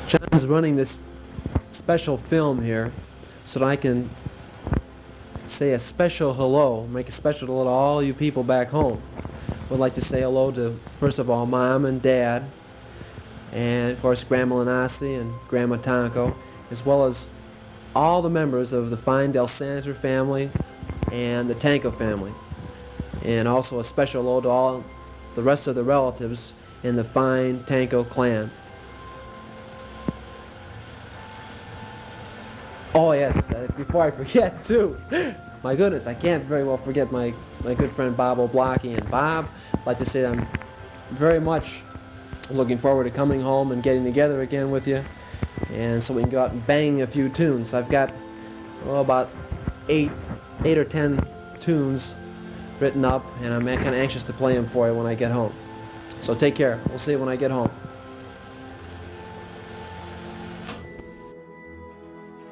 John's running this special film here so that I can say a special hello, make a special hello to all you people back home. Would like to say hello to, first of all, Mom and Dad, and of course Grandma Lanasi and Grandma Tanko, as well as all the members of the fine Del Santer family and the Tanko family. And also a special hello to all the rest of the relatives in the fine Tanko clan. Oh yes, before I forget too, my goodness, I can't very well forget my good friend Bob Oblocki. And Bob, I'd like to say I'm very much looking forward to coming home and getting together again with you, and so we can go out and bang a few tunes. I've got about eight or 10 tunes written up, and I'm kind of anxious to play them for you when I get home. So take care. We'll see you when I get home.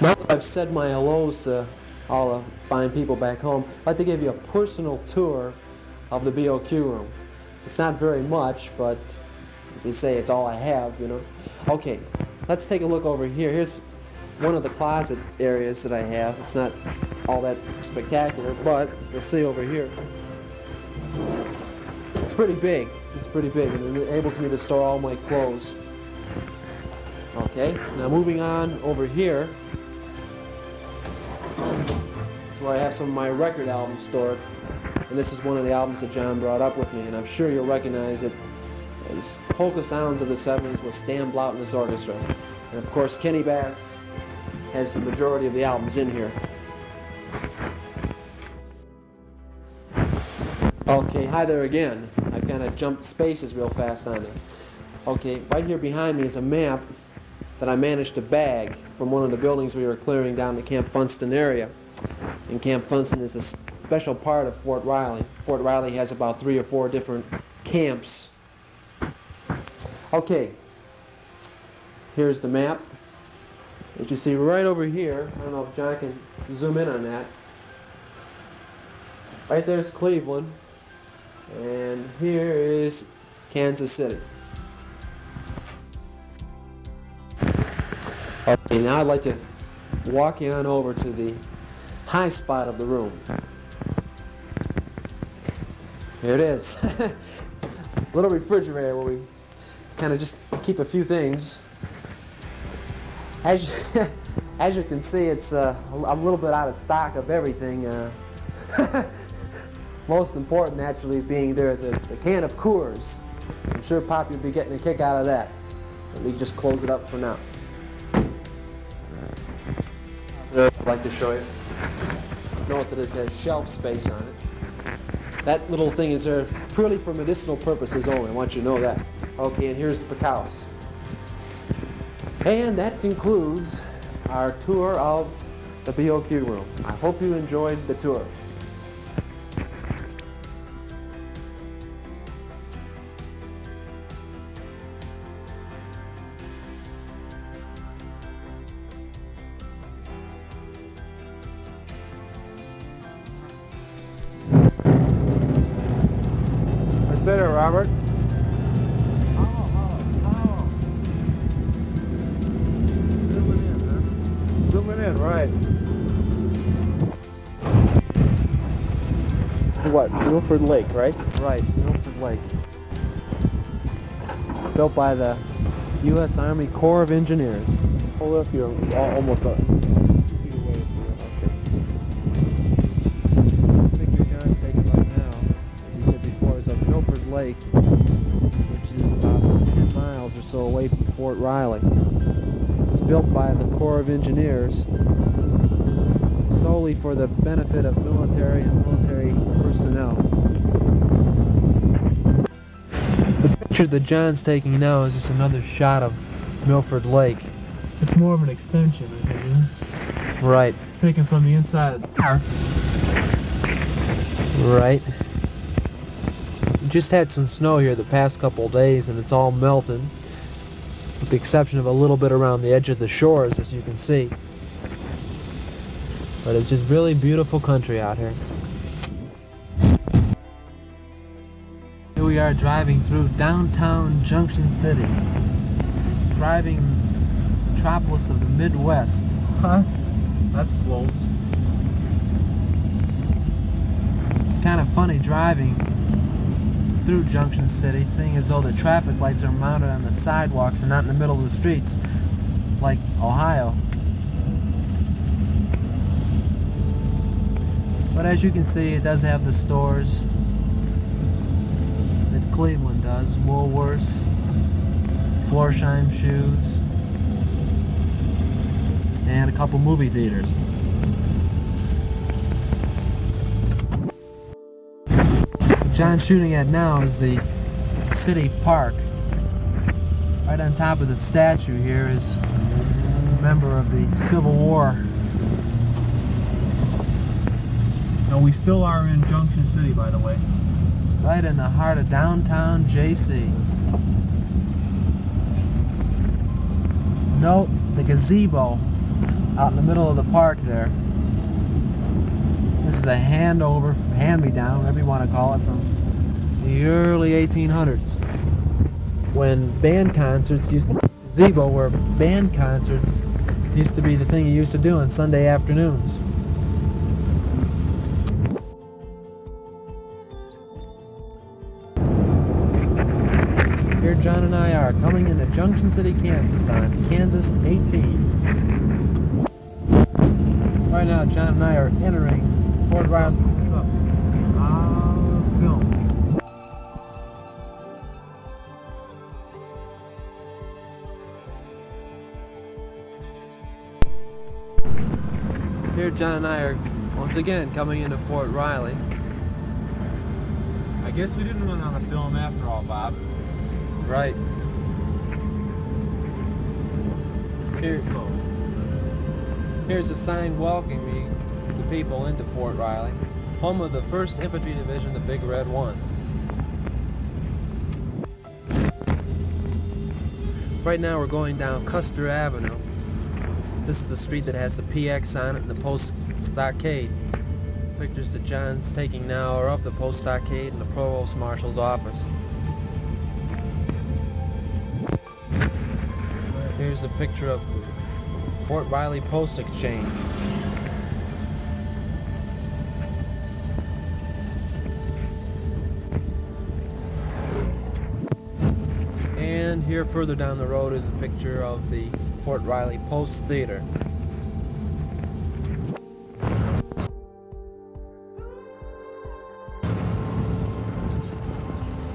Now that I've said my hellos to all the fine people back home, I'd like to give you a personal tour of the BOQ room. It's not very much, but as they say, it's all I have, you know. Okay, let's take a look over here. Here's one of the closet areas that I have. It's not all that spectacular, but you'll see over here. It's pretty big. It's pretty big, and it enables me to store all my clothes. Okay, now moving on over here, is where I have some of my record albums stored. And this is one of the albums that John brought up with me, and I'm sure you'll recognize it as Polka Sounds of the 70s with Stan Blount and his orchestra. And of course, Kenny Bass has the majority of the albums in here. Okay, hi there again. I kind of jumped spaces real fast on it. Okay, right here behind me is a map that I managed to bag from one of the buildings we were clearing down the Camp Funston area. And Camp Funston is a special part of Fort Riley. Fort Riley has about 3 or 4 different camps. Okay, here's the map. As you see right over here, I don't know if John can zoom in on that. Right there's Cleveland, and here is Kansas City. Okay, now I'd like to walk you on over to the high spot of the room. Here it is. Little refrigerator where we kind of just keep a few things. As you can see, it's a little bit out of stock of everything. Most important, naturally, being there the can of Coors. I'm sure Pop will be getting a kick out of that. Let me just close it up for now. I'd like to show you. Note that it has shelf space on it. That little thing is there purely for medicinal purposes only. I want you to know that. Okay, and here's the Pacaus. And that concludes our tour of the BOQ room. I hope you enjoyed the tour. That's better, Robert. Right. What? Milford Lake, right? Right, Milford Lake. Built by the U.S. Army Corps of Engineers. Hold up here, almost up. 2 feet away from you. Okay. The picture John's taking right now, as he said before, is of Milford Lake, which is about 10 miles or so away from Fort Riley. It was built by the Corps of Engineers solely for the benefit of military and military personnel. The picture that John's taking now is just another shot of Milford Lake. It's more of an extension, I think. Right. Taken from the inside of the park. Right. We just had some snow here the past couple days, and it's all melted, with the exception of a little bit around the edge of the shores, as you can see. But it's just really beautiful country out here. Here we are driving through downtown Junction City. thriving metropolis of the Midwest. Huh? That's close. It's kind of funny driving through Junction City, seeing as though the traffic lights are mounted on the sidewalks and not in the middle of the streets, like Ohio. But as you can see, it does have the stores that Cleveland does. Woolworths, Florsheim Shoes, and a couple movie theaters. What John's shooting at now is the city park. Right on top of the statue here is a member of the Civil War. No, we still are in Junction City, by the way. Right in the heart of downtown JC. Note the gazebo out in the middle of the park there. This is a handover, hand-me-down, whatever you want to call it, from the early 1800s. When band concerts used to, gazebo where band concerts used to be the thing you used to do on Sunday afternoons. Here John and I are coming into Junction City, Kansas on Kansas 18. Right now John and I are entering Fort Riley. What's up? Film. Here John and I are once again coming into Fort Riley. I guess we didn't run out of film after all, Bob. Right. Here's a sign welcoming the people into Fort Riley, home of the 1st Infantry Division, the Big Red One. Right now we're going down Custer Avenue. This is the street that has the PX on it and the post stockade. Pictures that John's taking now are of the post stockade and the Provost Marshal's office. Here's a picture of Fort Riley Post Exchange. And here further down the road is a picture of the Fort Riley Post Theater.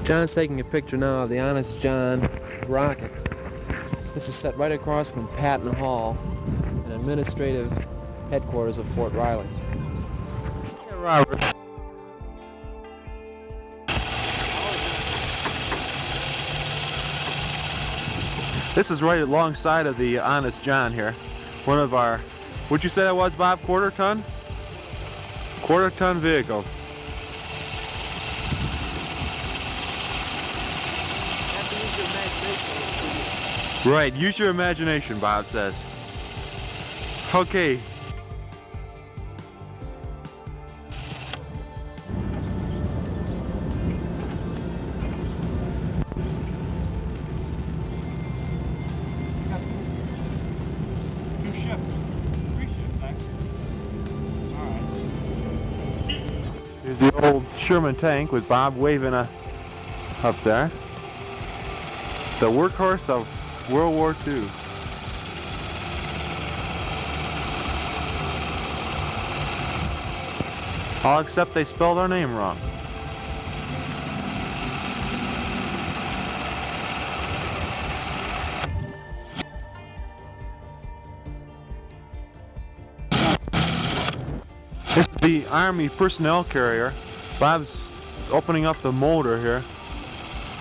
John's taking a picture now of the Honest John rocket. This is set right across from Patton Hall, an administrative headquarters of Fort Riley. Hey, Robert. This is right alongside of the Honest John here. One of our, what'd you say that was, Bob? Quarter ton? Quarter ton vehicles. Right, use your imagination, Bob says. Okay. Two shifts. 3 shifts, actually. Alright. Here's the old Sherman tank with Bob waving up there. The workhorse of World War II. All except they spelled our name wrong. This is the Army personnel carrier. Bob's opening up the motor here.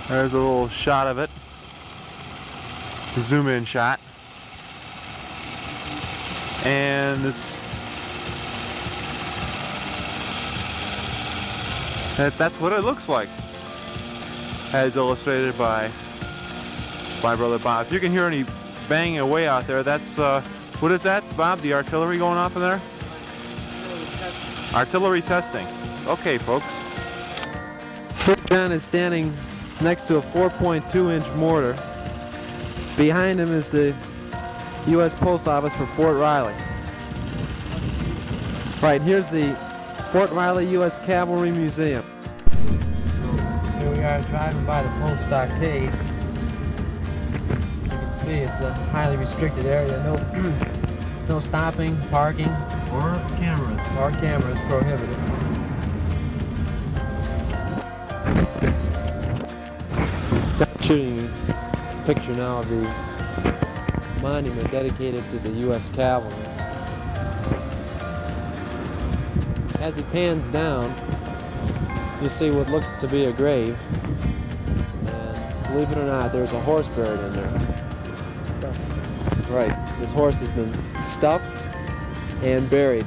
There's a little shot of it. Zoom in shot. And this that's what it looks like, as illustrated by my brother Bob. If you can hear any banging away out there, that's what is that, Bob? The artillery going off in there? Artillery testing. Okay, folks. John is standing next to a 4.2-inch mortar. Behind him is the U.S. Post Office for Fort Riley. Right, here's the Fort Riley U.S. Cavalry Museum. Here we are driving by the Post Stockade. As you can see, it's a highly restricted area. No stopping, parking, Or cameras. or cameras prohibited. Shooting a picture now of the monument dedicated to the U.S. Cavalry. As he pans down, you see what looks to be a grave, and believe it or not, there's a horse buried in there. Right, this horse has been stuffed and buried.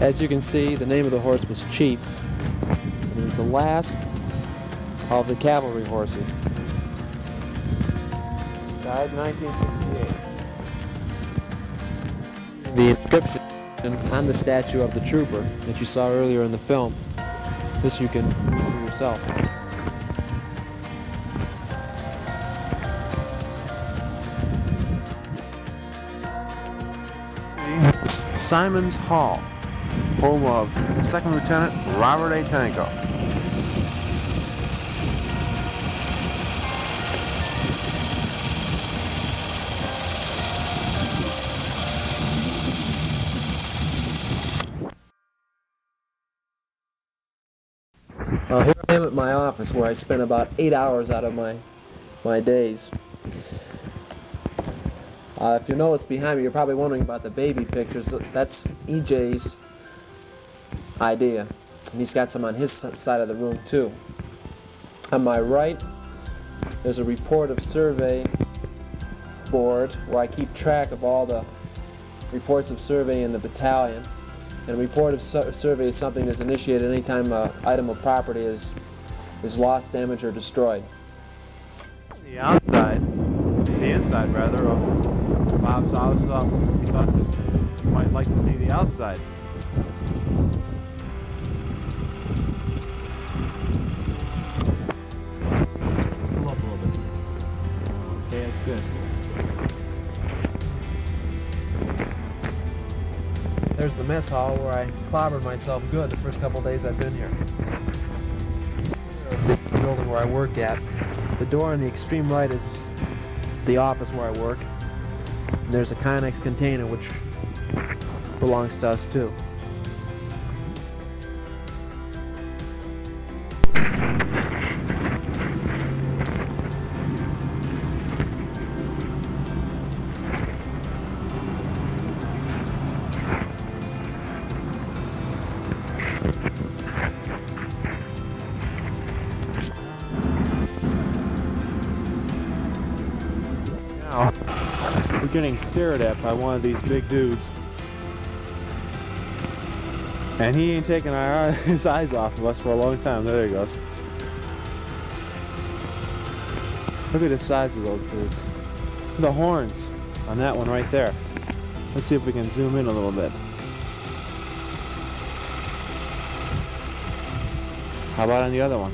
As you can see, the name of the horse was Chief, and he was the last of the cavalry horses. Died in 1968. The inscription on the statue of the trooper that you saw earlier in the film, this you can read for yourself. Simon's Hall, home of Second Lieutenant Robert A. Tanko. Here I am at my office where I spend about 8 hours out of my days. If you notice behind me, you're probably wondering about the baby pictures. That's EJ's idea, and he's got some on his side of the room too. On my right, there's a report of survey board where I keep track of all the reports of survey in the battalion. And a report of survey is something that's initiated anytime an item of property is lost, damaged, or destroyed. The inside rather, of Bob's house. He thought that you might like to see the outside. Pull up a little bit. Okay, that's good. There's the mess hall where I clobbered myself good the first couple days I've been here. The building where I work at. The door on the extreme right is the office where I work. And there's a Connex container which belongs to us too. Now, we're getting stared at by one of these big dudes. And he ain't taking his eyes off of us for a long time. There he goes. Look at the size of those dudes. Look at the horns on that one right there. Let's see if we can zoom in a little bit. How about on the other one?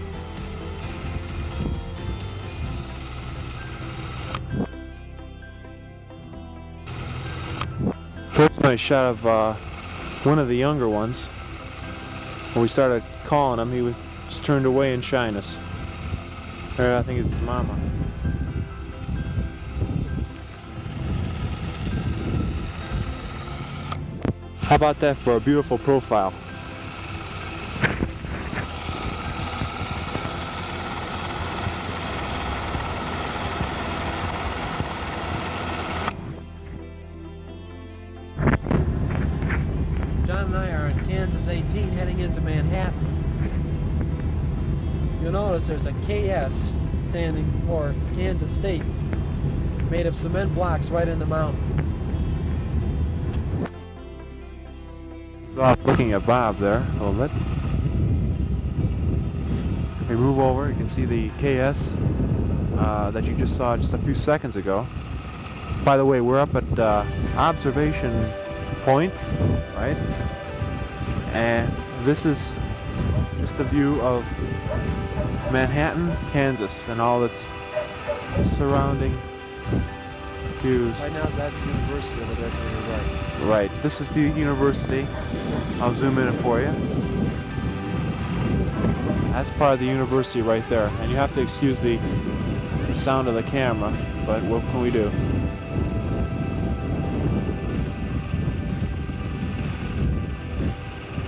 First nice shot of one of the younger ones. When we started calling him, he was just turned away in shyness. Or I think it's his mama. How about that for a beautiful profile? John and I are in Kansas 18 heading into Manhattan. You'll notice there's a KS standing for Kansas State, made of cement blocks right in the mountain. Looking at Bob there a little bit. We move over, you can see the KS that you just saw just a few seconds ago. By the way, we're up at observation point, right? And this is just a view of Manhattan, Kansas, and all its surrounding views. Right now, that's the university over there to the right. Right, this is the university. I'll zoom in for you. That's part of the university right there. And you have to excuse the sound of the camera, but what can we do?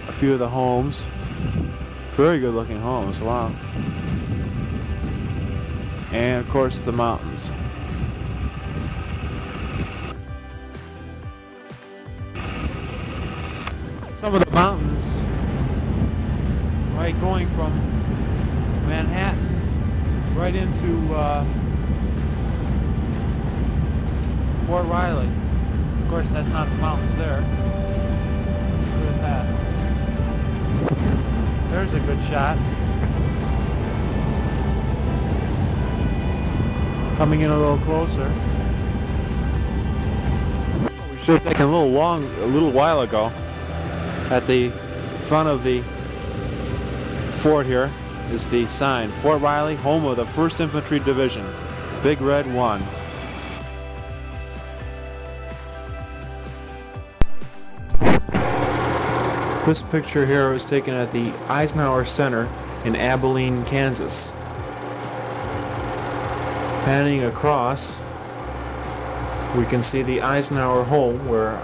A few of the homes. Very good looking homes, wow. And of course the mountains. Some of the mountains, right, going from Manhattan right into Fort Riley. Of course, that's not the mountains there. Look at that. There's a good shot. Coming in a little closer. We should have taken a little while ago. At the front of the fort here is the sign, Fort Riley, home of the 1st Infantry Division, Big Red 1. This picture here was taken at the Eisenhower Center in Abilene, Kansas. Panning across, we can see the Eisenhower home where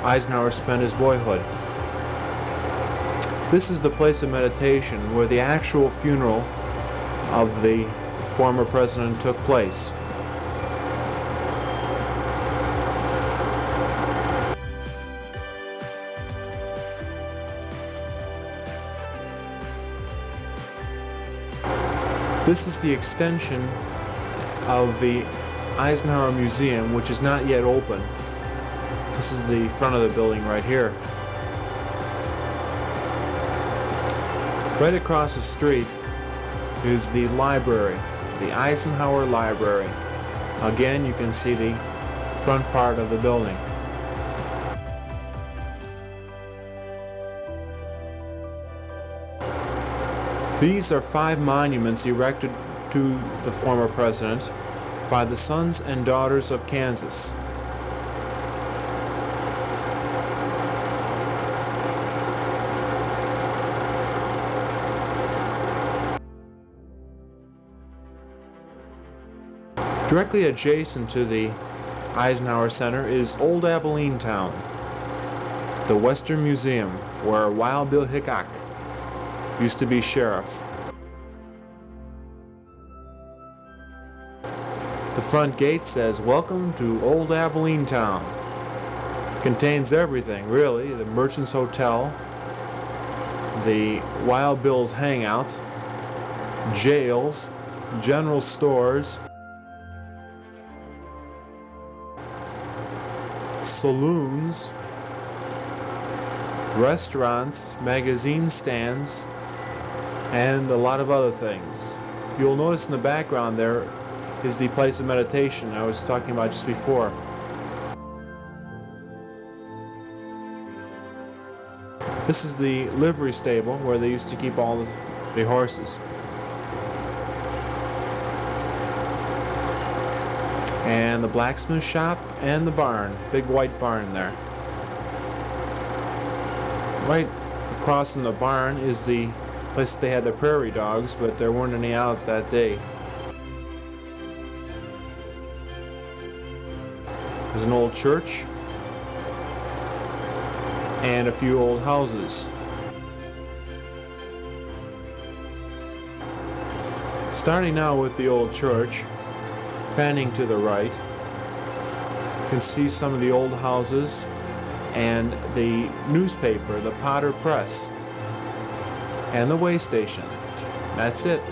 Eisenhower spent his boyhood. This is the place of meditation where the actual funeral of the former president took place. This is the extension of the Eisenhower Museum, which is not yet open. This is the front of the building right here. Right across the street is the library, the Eisenhower Library. Again, you can see the front part of the building. These are 5 monuments erected to the former president by the sons and daughters of Kansas. Directly adjacent to the Eisenhower Center is Old Abilene Town, the Western Museum, where Wild Bill Hickok used to be sheriff. The front gate says, "Welcome to Old Abilene Town." Contains everything, really. The Merchant's Hotel, the Wild Bill's Hangout, jails, general stores, saloons, restaurants, magazine stands, and a lot of other things. You'll notice in the background there is the place of meditation I was talking about just before. This is the livery stable where they used to keep all the horses. And the blacksmith shop and the barn, big white barn there. Right across from the barn is the place they had the prairie dogs, but there weren't any out that day. There's an old church and a few old houses. Starting now with the old church, panning to the right, you can see some of the old houses and the newspaper, the Potter Press, and the way station. That's it.